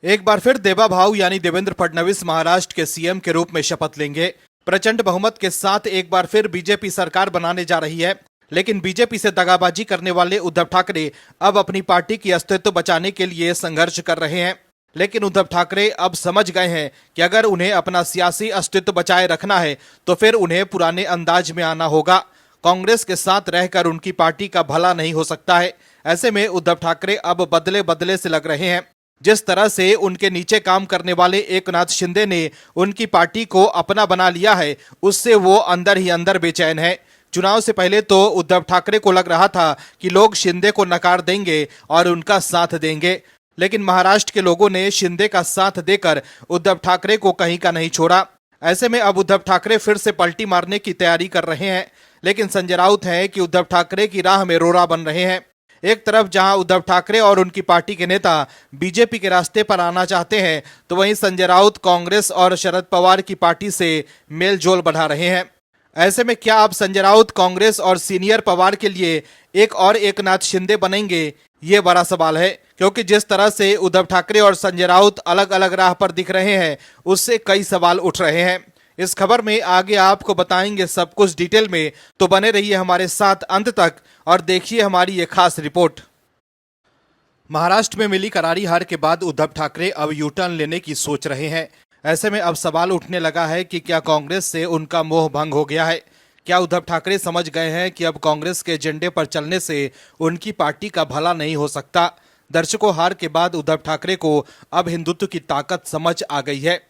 एक बार फिर देवा भाऊ यानी देवेंद्र फडणवीस महाराष्ट्र के सीएम के रूप में शपथ लेंगे। प्रचंड बहुमत के साथ एक बार फिर बीजेपी सरकार बनाने जा रही है। लेकिन बीजेपी से दगाबाजी करने वाले उद्धव ठाकरे अब अपनी पार्टी की अस्तित्व बचाने के लिए संघर्ष कर रहे हैं। लेकिन उद्धव ठाकरे अब समझ गए हैं कि अगर उन्हें अपना सियासी अस्तित्व बचाए रखना है तो फिर उन्हें पुराने अंदाज में आना होगा। कांग्रेस के साथ रहकर उनकी पार्टी का भला नहीं हो सकता है। ऐसे में उद्धव ठाकरे अब बदले बदले से लग रहे हैं। जिस तरह से उनके नीचे काम करने वाले एकनाथ शिंदे ने उनकी पार्टी को अपना बना लिया है, उससे वो अंदर ही अंदर बेचैन है। चुनाव से पहले तो उद्धव ठाकरे को लग रहा था कि लोग शिंदे को नकार देंगे और उनका साथ देंगे, लेकिन महाराष्ट्र के लोगों ने शिंदे का साथ देकर उद्धव ठाकरे को कहीं का नहीं छोड़ा। ऐसे में अब उद्धव ठाकरे फिर से पलटी मारने की तैयारी कर रहे हैं। लेकिन संजय राउत है कि उद्धव ठाकरे की राह में रोड़ा बन रहे हैं। एक तरफ जहां उद्धव ठाकरे और उनकी पार्टी के नेता बीजेपी के रास्ते पर आना चाहते हैं, तो वहीं संजय राउत कांग्रेस और शरद पवार की पार्टी से मेलजोल बढ़ा रहे हैं। ऐसे में क्या अब संजय राउत कांग्रेस और सीनियर पवार के लिए एक और एकनाथ शिंदे बनेंगे? ये बड़ा सवाल है, क्योंकि जिस तरह से उद्धव ठाकरे और संजय राउत अलग अलग राह पर दिख रहे हैं, उससे कई सवाल उठ रहे हैं। इस खबर में आगे आपको बताएंगे सब कुछ डिटेल में, तो बने रहिए हमारे साथ अंत तक और देखिए हमारी ये खास रिपोर्ट। महाराष्ट्र में मिली करारी हार के बाद उद्धव ठाकरे अब यू टर्न लेने की सोच रहे हैं। ऐसे में अब सवाल उठने लगा है कि क्या कांग्रेस से उनका मोह भंग हो गया है? क्या उद्धव ठाकरे समझ गए हैं कि अब कांग्रेस के एजेंडे पर चलने से उनकी पार्टी का भला नहीं हो सकता? दर्शकों, हार के बाद उद्धव ठाकरे को अब हिंदुत्व की ताकत समझ आ गई है।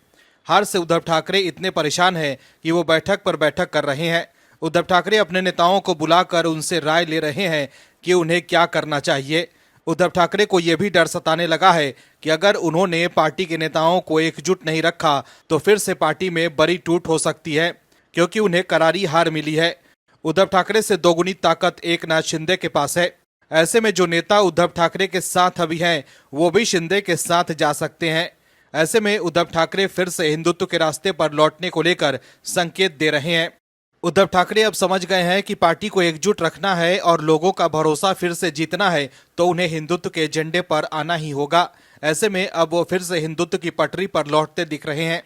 हार से उद्धव ठाकरे इतने परेशान हैं कि वो बैठक पर बैठक कर रहे हैं। उद्धव ठाकरे अपने नेताओं को बुलाकर उनसे राय ले रहे हैं कि उन्हें क्या करना चाहिए। उद्धव ठाकरे को यह भी डर सताने लगा है कि अगर उन्होंने पार्टी के नेताओं को एकजुट नहीं रखा तो फिर से पार्टी में बड़ी टूट हो सकती है, क्योंकि उन्हें करारी हार मिली है। उद्धव ठाकरे से दोगुनी ताकत एकनाथ शिंदे के पास है। ऐसे में जो नेता उद्धव ठाकरे के साथ अभी हैं, वो भी शिंदे के साथ जा सकते हैं। ऐसे में उद्धव ठाकरे फिर से हिंदुत्व के रास्ते पर लौटने को लेकर संकेत दे रहे हैं। उद्धव ठाकरे अब समझ गए हैं कि पार्टी को एकजुट रखना है और लोगों का भरोसा फिर से जीतना है, तो उन्हें हिंदुत्व के एजेंडे पर आना ही होगा। ऐसे में अब वो फिर से हिंदुत्व की पटरी पर लौटते दिख रहे हैं।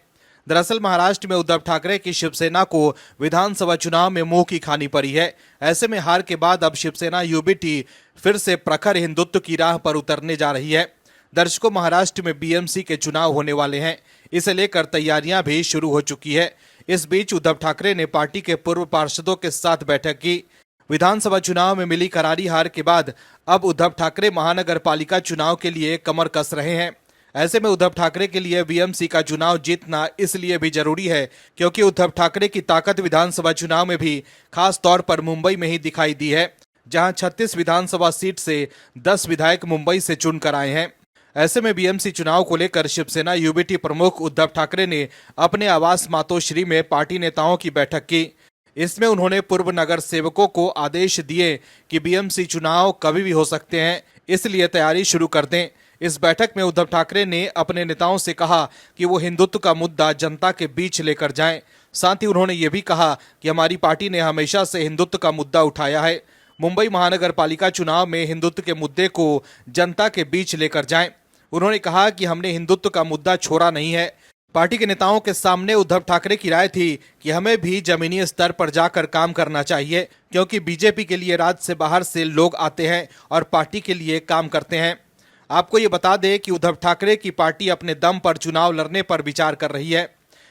दरअसल महाराष्ट्र में उद्धव ठाकरे की शिवसेना को विधानसभा चुनाव में मुंह की खानी पड़ी है। ऐसे में हार के बाद अब शिवसेना यूबीटी फिर से प्रखर हिंदुत्व की राह पर उतरने जा रही है। दर्शकों, महाराष्ट्र में बीएमसी के चुनाव होने वाले हैं। इसे लेकर तैयारियां भी शुरू हो चुकी है। इस बीच उद्धव ठाकरे ने पार्टी के पूर्व पार्षदों के साथ बैठक की। विधानसभा चुनाव में मिली करारी हार के बाद अब उद्धव ठाकरे महानगर पालिका चुनाव के लिए कमर कस रहे हैं। ऐसे में उद्धव ठाकरे के लिए बीएमसी का चुनाव जीतना इसलिए भी जरूरी है क्योंकि उद्धव ठाकरे की ताकत विधानसभा चुनाव में भी खास तौर पर मुंबई में ही दिखाई दी है, जहां 36 विधानसभा सीट से 10 विधायक मुंबई से चुनकर आए हैं। ऐसे में बीएमसी चुनाव को लेकर शिवसेना यूबीटी प्रमुख उद्धव ठाकरे ने अपने आवास मातोश्री में पार्टी नेताओं की बैठक की। इसमें उन्होंने पूर्व नगर सेवकों को आदेश दिए कि बीएमसी चुनाव कभी भी हो सकते हैं, इसलिए तैयारी शुरू कर दें। इस बैठक में उद्धव ठाकरे ने अपने नेताओं से कहा कि वो हिंदुत्व का मुद्दा जनता के बीच लेकर जाएं। साथ ही उन्होंने ये भी कहा कि हमारी पार्टी ने हमेशा से हिंदुत्व का मुद्दा उठाया है। मुंबई महानगर पालिका चुनाव में हिंदुत्व के मुद्दे को जनता के बीच लेकर जाएं। उन्होंने कहा कि हमने हिंदुत्व का मुद्दा छोड़ा नहीं है। पार्टी के नेताओं के सामने उद्धव ठाकरे की राय थी कि हमें भी जमीनी स्तर पर जाकर काम करना चाहिए, क्योंकि बीजेपी के लिए राज्य से बाहर से लोग आते हैं और पार्टी के लिए काम करते हैं। आपको ये बता दें कि उद्धव ठाकरे की पार्टी अपने दम पर चुनाव लड़ने पर विचार कर रही है।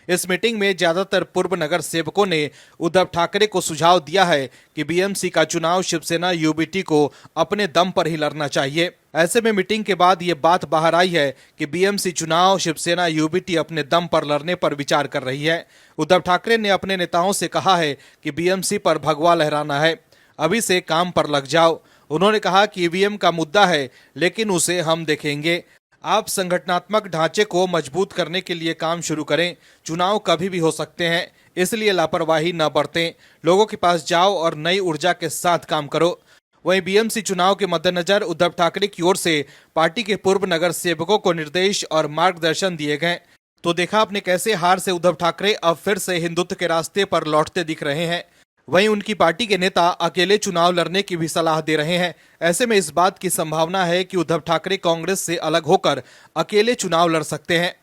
इस मीटिंग में ज्यादातर पूर्व नगर सेवकों ने उद्धव ठाकरे को सुझाव दिया है कि बीएमसी का चुनाव शिवसेना यूबीटी को अपने दम पर ही लड़ना चाहिए। ऐसे में मीटिंग के बाद ये बात बाहर आई है कि बीएमसी चुनाव शिवसेना यूबीटी अपने दम पर लड़ने पर विचार कर रही है। उद्धव ठाकरे ने अपने नेताओं से कहा है कि बीएमसी पर भगवा लहराना है, अभी से काम पर लग जाओ। उन्होंने कहा कि ईवीएम का मुद्दा है, लेकिन उसे हम देखेंगे। आप संगठनात्मक ढांचे को मजबूत करने के लिए काम शुरू करें। चुनाव कभी भी हो सकते हैं, इसलिए लापरवाही न बरतें। लोगों के पास जाओ और नई ऊर्जा के साथ काम करो। वहीं बीएमसी चुनाव के मद्देनजर उद्धव ठाकरे की ओर से पार्टी के पूर्व नगर सेवकों को निर्देश और मार्गदर्शन दिए गए। तो देखा आपने कैसे हार से उद्धव ठाकरे अब फिर से हिंदुत्व के रास्ते पर लौटते दिख रहे हैं। वहीं उनकी पार्टी के नेता अकेले चुनाव लड़ने की भी सलाह दे रहे हैं। ऐसे में इस बात की संभावना है कि उद्धव ठाकरे कांग्रेस से अलग होकर अकेले चुनाव लड़ सकते हैं।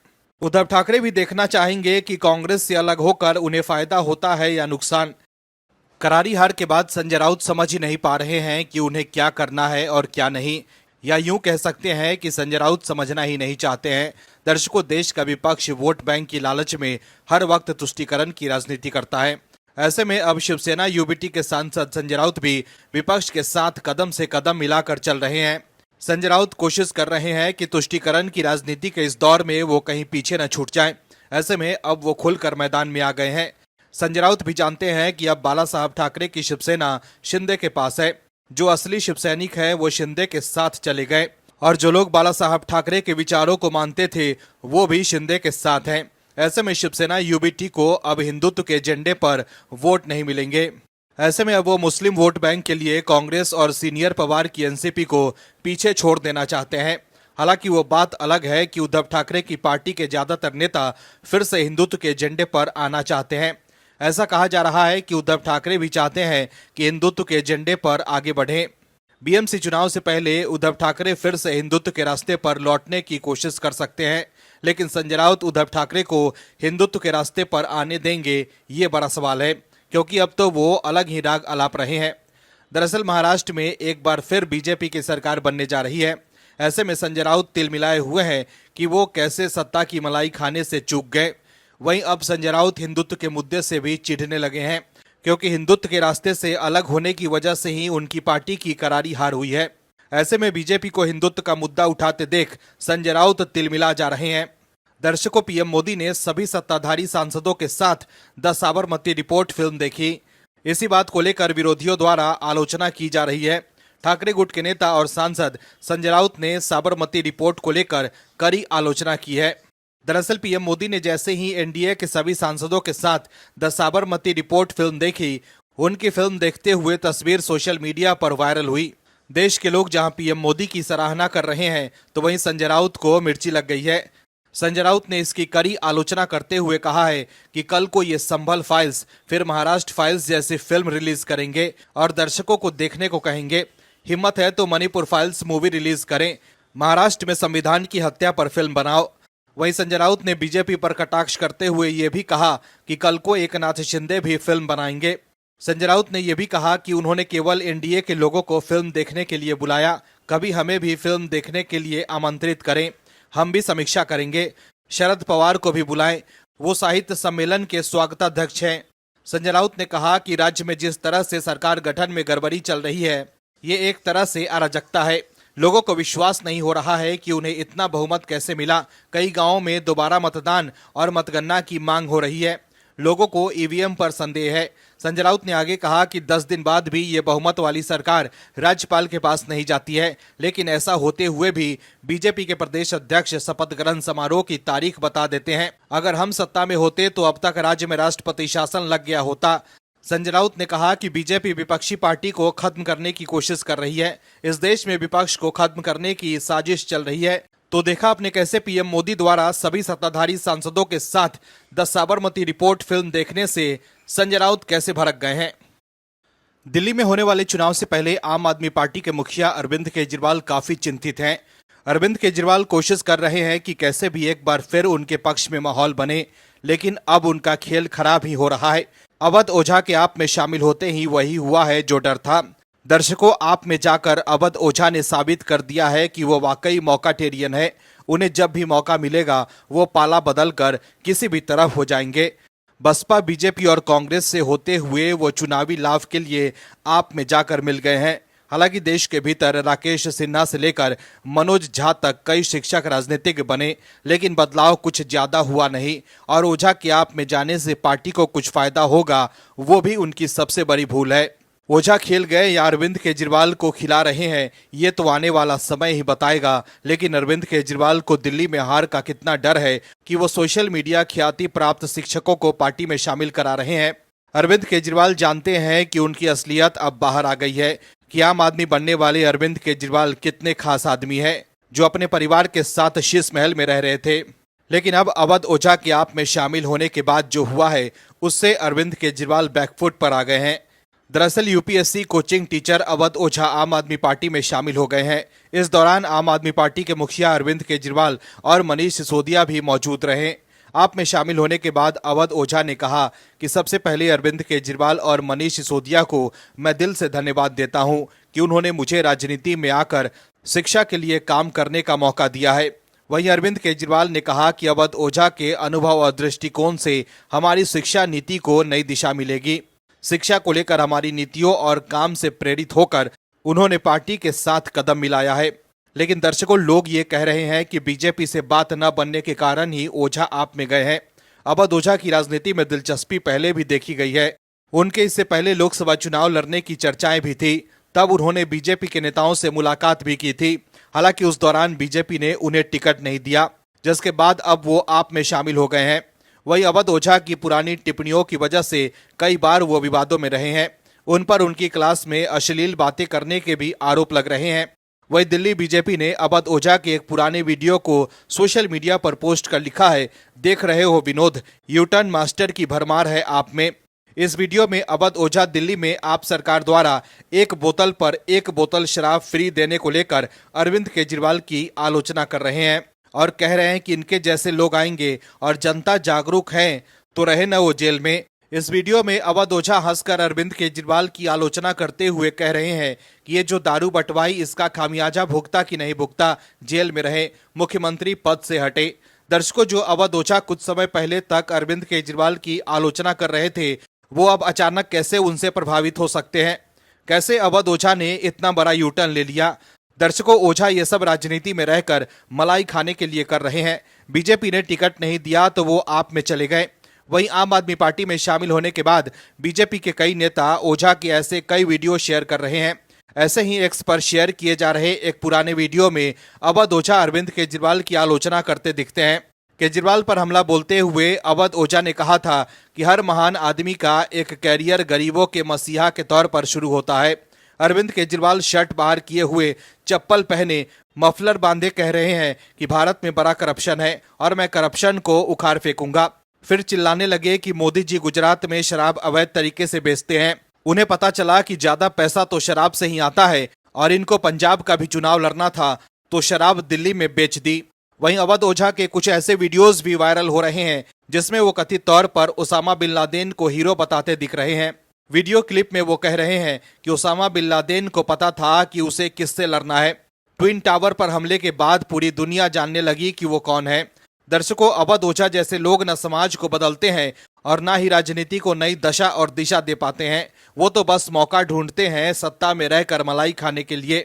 उद्धव ठाकरे भी देखना चाहेंगे कि कांग्रेस से अलग होकर उन्हें फायदा होता है या नुकसान। करारी हार के बाद संजय राउत समझ ही नहीं पा रहे हैं कि उन्हें क्या करना है और क्या नहीं, या यूं कह सकते हैं कि संजय राउत समझना ही नहीं चाहते हैं। दर्शकों, देश का विपक्ष वोट बैंक की लालच में हर वक्त तुष्टीकरण की राजनीति करता है। ऐसे में अब शिवसेना यूबीटी के सांसद संजय राउत भी विपक्ष के साथ कदम से कदम मिलाकर चल रहे हैं। संजय राउत कोशिश कर रहे हैं कि तुष्टीकरण की राजनीति के इस दौर में वो कहीं पीछे न छूट जाएं। ऐसे में अब वो खुलकर मैदान में आ गए हैं। संजय राउत भी जानते हैं कि अब बाला साहब ठाकरे की शिवसेना शिंदे के पास है। जो असली शिवसैनिक है वो शिंदे के साथ चले गए, और जो लोग बाला साहब ठाकरे के विचारों को मानते थे वो भी शिंदे के साथ हैं। ऐसे में शिवसेना यूबीटी को अब हिंदुत्व के एजेंडे पर वोट नहीं मिलेंगे। ऐसे में अब वो मुस्लिम वोट बैंक के लिए कांग्रेस और सीनियर पवार की एनसीपी को पीछे छोड़ देना चाहते हैं। हालांकि वो बात अलग है कि उद्धव ठाकरे की पार्टी के ज्यादातर नेता फिर से हिंदुत्व के एजेंडे पर आना चाहते हैं। ऐसा कहा जा रहा है कि उद्धव ठाकरे भी चाहते हैं कि हिंदुत्व के एजेंडे पर आगे बढ़ें। बीएमसी चुनाव से पहले उद्धव ठाकरे फिर से हिंदुत्व के रास्ते पर लौटने की कोशिश कर सकते हैं, लेकिन संजय राउत उद्धव ठाकरे को हिंदुत्व के रास्ते पर आने देंगे, ये बड़ा सवाल है, क्योंकि अब तो वो अलग ही राग अलाप रहे हैं। दरअसल महाराष्ट्र में एक बार फिर बीजेपी की सरकार बनने जा रही है। ऐसे में संजय राउत तिलमिलाए हुए हैं कि वो कैसे सत्ता की मलाई खाने से चूक गए। वहीं अब संजय राउत हिंदुत्व के मुद्दे से भी चिढ़ने लगे हैं, क्योंकि हिंदुत्व के रास्ते से अलग होने की वजह से ही उनकी पार्टी की करारी हार हुई है। ऐसे में बीजेपी को हिंदुत्व का मुद्दा उठाते देख संजय राउत तिलमिला जा रहे हैं। दर्शकों, पीएम मोदी ने सभी सत्ताधारी सांसदों के साथ द साबरमती रिपोर्ट फिल्म देखी। इसी बात को लेकर विरोधियों द्वारा आलोचना की जा रही है। ठाकरे गुट के नेता और सांसद संजय राउत ने साबरमती रिपोर्ट को लेकर कड़ी आलोचना की है। दरअसल पीएम मोदी ने जैसे ही एनडीए के सभी सांसदों के साथ द साबरमती रिपोर्ट फिल्म देखी, उनकी फिल्म देखते हुए तस्वीर सोशल मीडिया पर वायरल हुई। देश के लोग जहां पीएम मोदी की सराहना कर रहे हैं, तो वहीं संजय राउत को मिर्ची लग गई है। संजय राउत ने इसकी कड़ी आलोचना करते हुए कहा है कि कल को ये संभल फाइल्स फिर महाराष्ट्र फाइल्स जैसी फिल्म रिलीज करेंगे और दर्शकों को देखने को कहेंगे। हिम्मत है तो मणिपुर फाइल्स मूवी रिलीज करें, महाराष्ट्र में संविधान की हत्या पर फिल्म बनाओ। वहीं संजय राउत ने बीजेपी पर कटाक्ष करते हुए ये भी कहा कि कल को एकनाथ शिंदे भी फिल्म बनाएंगे। संजय राउत ने यह भी कहा कि उन्होंने केवल एनडीए के लोगों को फिल्म देखने के लिए बुलाया, कभी हमें भी फिल्म देखने के लिए आमंत्रित करें, हम भी समीक्षा करेंगे। शरद पवार को भी बुलाएं, वो साहित्य सम्मेलन के स्वागताध्यक्ष हैं। संजय राउत ने कहा कि राज्य में जिस तरह से सरकार गठन में गड़बड़ी चल रही है, ये एक तरह से अराजकता है। लोगों को विश्वास नहीं हो रहा है कि उन्हें इतना बहुमत कैसे मिला। कई गांवों में दोबारा मतदान और मतगणना की मांग हो रही है। लोगों को ईवीएम पर संदेह है। संजय राउत ने आगे कहा कि 10 दिन बाद भी ये बहुमत वाली सरकार राज्यपाल के पास नहीं जाती है, लेकिन ऐसा होते हुए भी बीजेपी के प्रदेश अध्यक्ष शपथ ग्रहण समारोह की तारीख बता देते हैं। अगर हम सत्ता में होते तो अब तक राज्य में राष्ट्रपति शासन लग गया होता। संजय राउत ने कहा कि बीजेपी विपक्षी पार्टी को खत्म करने की कोशिश कर रही है। इस देश में विपक्ष को खत्म करने की साजिश चल रही है। तो देखा आपने कैसे पीएम मोदी द्वारा सभी सत्ताधारी सांसदों के साथ द साबरमती रिपोर्ट फिल्म देखने से संजय राउत कैसे भड़क गए हैं। दिल्ली में होने वाले चुनाव से पहले आम आदमी पार्टी के मुखिया अरविंद केजरीवाल काफी चिंतित हैं। अरविंद केजरीवाल कोशिश कर रहे हैं कि कैसे भी एक बार फिर उनके पक्ष में माहौल बने, लेकिन अब उनका खेल खराब ही हो रहा है। अवध ओझा के आप में शामिल होते ही वही हुआ है जो डर था। दर्शकों, आप में जाकर अवध ओझा ने साबित कर दिया है कि वो वाकई मौकाटेरियन है। उन्हें जब भी मौका मिलेगा वो पाला बदल कर किसी भी तरफ हो जाएंगे। बसपा, बीजेपी और कांग्रेस से होते हुए वो चुनावी लाभ के लिए आप में जाकर मिल गए हैं। हालांकि देश के भीतर राकेश सिन्हा से लेकर मनोज झा तक कई शिक्षक राजनीतिक बने, लेकिन बदलाव कुछ ज्यादा हुआ नहीं और ओझा के आप में जाने से पार्टी को कुछ फायदा होगा, वो भी उनकी सबसे बड़ी भूल है। ओझा खेल गए या अरविंद केजरीवाल को खिला रहे हैं, ये तो आने वाला समय ही बताएगा। लेकिन अरविंद केजरीवाल को दिल्ली में हार का कितना डर है कि वो सोशल मीडिया ख्याति प्राप्त शिक्षकों को पार्टी में शामिल करा रहे हैं। अरविंद केजरीवाल जानते हैं कि उनकी असलियत अब बाहर आ गई है कि आम आदमी बनने वाले अरविंद केजरीवाल कितने खास आदमी हैं, जो अपने परिवार के साथ शीश महल में रह रहे थे। लेकिन अब अवध ओझा के आप में शामिल होने के बाद जो हुआ है, उससे अरविंद केजरीवाल बैकफुट पर आ गए हैं। दरअसल यूपीएससी कोचिंग टीचर अवध ओझा आम आदमी पार्टी में शामिल हो गए हैं। इस दौरान आम आदमी पार्टी के मुखिया अरविंद केजरीवाल और मनीष सिसोदिया भी मौजूद रहे। आप में शामिल होने के बाद अवध ओझा ने कहा कि सबसे पहले अरविंद केजरीवाल और मनीष सिसोदिया को मैं दिल से धन्यवाद देता हूं कि उन्होंने मुझे राजनीति में आकर शिक्षा के लिए काम करने का मौका दिया है। वहीं अरविंद केजरीवाल ने कहा कि अवध ओझा के अनुभव और दृष्टिकोण से हमारी शिक्षा नीति को नई दिशा मिलेगी। शिक्षा को लेकर हमारी नीतियों और काम से प्रेरित होकर उन्होंने पार्टी के साथ कदम मिलाया है। लेकिन दर्शकों, लोग ये कह रहे हैं कि बीजेपी से बात न बनने के कारण ही ओझा आप में गए हैं। अवध ओझा की राजनीति में दिलचस्पी पहले भी देखी गई है। उनके इससे पहले लोकसभा चुनाव लड़ने की चर्चाएं भी थी। तब उन्होंने बीजेपी के नेताओं से मुलाकात भी की थी। हालांकि उस दौरान बीजेपी ने उन्हें टिकट नहीं दिया, जिसके बाद अब वो आप में शामिल हो गए हैं। वहीं अवध ओझा की पुरानी टिप्पणियों की वजह से कई बार वो विवादों में रहे हैं। उन पर उनकी क्लास में अश्लील बातें करने के भी आरोप लग रहे हैं। वहीं दिल्ली बीजेपी ने अवध ओझा के एक पुराने वीडियो को सोशल मीडिया पर पोस्ट कर लिखा है, देख रहे हो विनोद, यूटर्न मास्टर की भरमार है आप में। इस वीडियो में अवध ओझा दिल्ली में आप सरकार द्वारा एक बोतल पर एक बोतल शराब फ्री देने को लेकर अरविंद केजरीवाल की आलोचना कर रहे हैं और कह रहे हैं कि इनके जैसे लोग आएंगे और जनता जागरूक है तो रहे न वो जेल में। इस वीडियो में अवध ओझा हंसकर अरविंद केजरीवाल की आलोचना करते हुए कह रहे हैं कि ये जो दारू बंटवाई इसका खामियाजा भुगता कि नहीं भुगता, जेल में रहे, मुख्यमंत्री पद से हटे। दर्शकों, जो अवध ओझा कुछ समय पहले तक अरविंद केजरीवाल की आलोचना कर रहे थे, वो अब अचानक कैसे उनसे प्रभावित हो सकते हैं? कैसे अवध ओझा ने इतना बड़ा यूटर्न ले लिया? दर्शकों, ओझा ये सब राजनीति में रहकर मलाई खाने के लिए कर रहे हैं। बीजेपी ने टिकट नहीं दिया तो वो आप में चले गए। वहीं आम आदमी पार्टी में शामिल होने के बाद बीजेपी के कई नेता ओझा के ऐसे कई वीडियो शेयर कर रहे हैं। ऐसे ही एक्स पर शेयर किए जा रहे एक पुराने वीडियो में अवध ओझा अरविंद केजरीवाल की आलोचना करते दिखते हैं। केजरीवाल पर हमला बोलते हुए अवध ओझा ने कहा था कि हर महान आदमी का एक कैरियर गरीबों के मसीहा के तौर पर शुरू होता है। अरविंद केजरीवाल शर्ट बाहर किए हुए, चप्पल पहने, मफलर बांधे कह रहे हैं कि भारत में बड़ा करप्शन है और मैं करप्शन को उखाड़ फेंकूंगा। फिर चिल्लाने लगे कि मोदी जी गुजरात में शराब अवैध तरीके से बेचते हैं। उन्हें पता चला कि ज्यादा पैसा तो शराब से ही आता है और इनको पंजाब का भी चुनाव लड़ना था तो शराब दिल्ली में बेच दी। वहीं अवध ओझा के कुछ ऐसे वीडियोस भी वायरल हो रहे हैं जिसमें वो कथित तौर पर ओसामा बिन लादेन को हीरो बताते दिख रहे हैं। वीडियो क्लिप में वो कह रहे हैं कि ओसामा बिन लादेन को पता था कि उसे किससे लड़ना है। ट्विन टावर पर हमले के बाद पूरी दुनिया जानने लगी कि वो कौन है। दर्शकों, अवध ओझा जैसे लोग न समाज को बदलते हैं और न ही राजनीति को नई दशा और दिशा दे पाते हैं। वो तो बस मौका ढूंढते हैं सत्ता में रहकर मलाई खाने के लिए।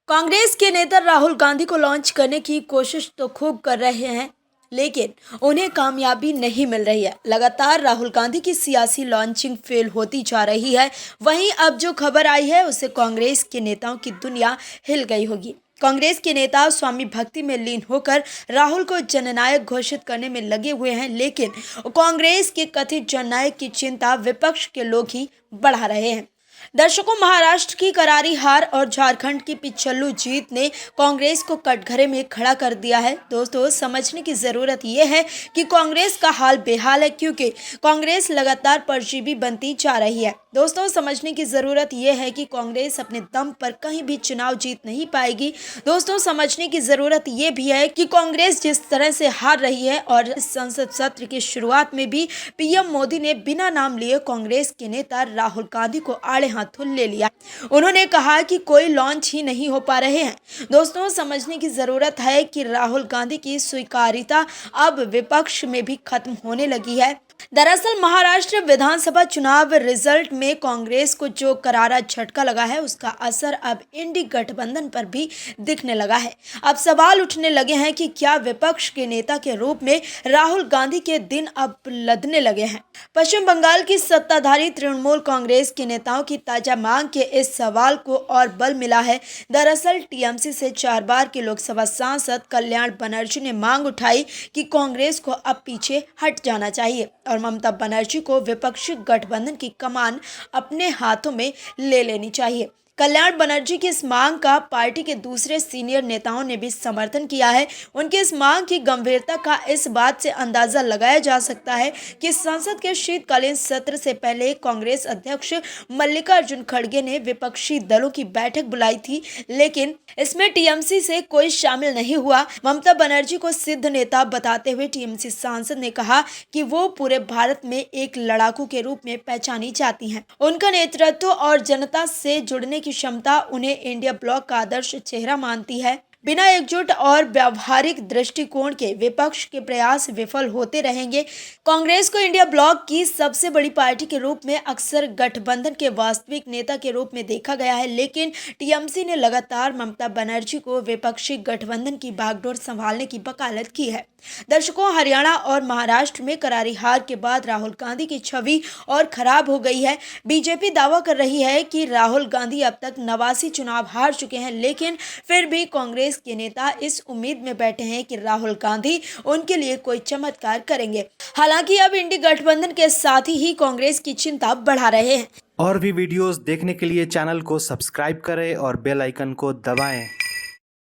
कांग्रेस के नेता राहुल गांधी को लॉन्च करने की कोशिश तो खूब कर रहे हैं, लेकिन उन्हें कामयाबी नहीं मिल रही है। लगातार राहुल गांधी की सियासी लॉन्चिंग फेल होती जा रही है। वहीं अब जो खबर आई है उससे कांग्रेस के नेताओं की दुनिया हिल गई होगी। कांग्रेस के नेता स्वामी भक्ति में लीन होकर राहुल को जननायक घोषित करने में लगे हुए हैं, लेकिन कांग्रेस के कथित जननायक की चिंता विपक्ष के लोग ही बढ़ा रहे हैं। दर्शकों, महाराष्ट्र की करारी हार और झारखंड की पिछल्लू जीत ने कांग्रेस को कटघरे में खड़ा कर दिया है। दोस्तों, समझने की जरूरत यह है कि कांग्रेस का हाल बेहाल है क्योंकि कांग्रेस लगातार परजीवी बनती जा रही है। दोस्तों, समझने की जरूरत यह है कि कांग्रेस अपने दम पर कहीं भी चुनाव जीत नहीं पाएगी। दोस्तों, समझने की जरूरत यह भी है कि कांग्रेस जिस तरह से हार रही है और इस संसद सत्र की शुरुआत में भी पीएम मोदी ने बिना नाम लिए कांग्रेस के नेता राहुल गांधी को आड़े हाथों ले लिया। उन्होंने कहा कि कोई लॉन्च ही नहीं हो पा रहे हैं। दोस्तों, समझने की जरूरत है कि राहुल गांधी की स्वीकार्यता अब विपक्ष में भी खत्म होने लगी है। दरअसल महाराष्ट्र विधानसभा चुनाव रिजल्ट में कांग्रेस को जो करारा झटका लगा है उसका असर अब इंडी गठबंधन पर भी दिखने लगा है। अब सवाल उठने लगे हैं कि क्या विपक्ष के नेता के रूप में राहुल गांधी के दिन अब लदने लगे हैं। पश्चिम बंगाल की सत्ताधारी तृणमूल कांग्रेस के नेताओं की ताजा मांग के इस सवाल को और बल मिला है। दरअसल टीएमसी से 4 बार के लोकसभा सांसद कल्याण बनर्जी ने मांग उठाई कि कांग्रेस को अब पीछे हट जाना चाहिए और ममता बनर्जी को विपक्षी गठबंधन की कमान अपने हाथों में ले लेनी चाहिए। कल्याण बनर्जी की इस मांग का पार्टी के दूसरे सीनियर नेताओं ने भी समर्थन किया है। उनकी इस मांग की गंभीरता का इस बात से अंदाजा लगाया जा सकता है कि संसद के शीतकालीन सत्र से पहले कांग्रेस अध्यक्ष मल्लिकार्जुन खड़गे ने विपक्षी दलों की बैठक बुलाई थी, लेकिन इसमें टीएमसी से कोई शामिल नहीं हुआ। ममता बनर्जी को सिद्ध नेता बताते हुए टीएमसी सांसद ने कहा कि वो पूरे भारत में एक लड़ाकू के रूप में पहचानी जाती हैं। उनका नेतृत्व और जनता से जुड़ने की क्षमता उन्हें इंडिया ब्लॉक का आदर्श चेहरा मानती है। बिना एकजुट और व्यावहारिक दृष्टिकोण के विपक्ष के प्रयास विफल होते रहेंगे। कांग्रेस को इंडिया ब्लॉक की सबसे बड़ी पार्टी के रूप में अक्सर गठबंधन के वास्तविक नेता के रूप में देखा गया है, लेकिन टीएमसी ने लगातार ममता बनर्जी को विपक्षी गठबंधन की बागडोर संभालने की वकालत की है। दर्शकों, हरियाणा और महाराष्ट्र में करारी हार के बाद राहुल गांधी की छवि और खराब हो गई है। बीजेपी दावा कर रही है कि राहुल गांधी अब तक 89 चुनाव हार चुके हैं, लेकिन फिर भी कांग्रेस के नेता इस उम्मीद में बैठे हैं कि राहुल गांधी उनके लिए कोई चमत्कार करेंगे। हालांकि अब इंडी गठबंधन के साथ ही कांग्रेस की चिंता बढ़ा रहे हैं। और भी वीडियोस देखने के लिए चैनल को सब्सक्राइब करें और बेल आइकन को दबाएं।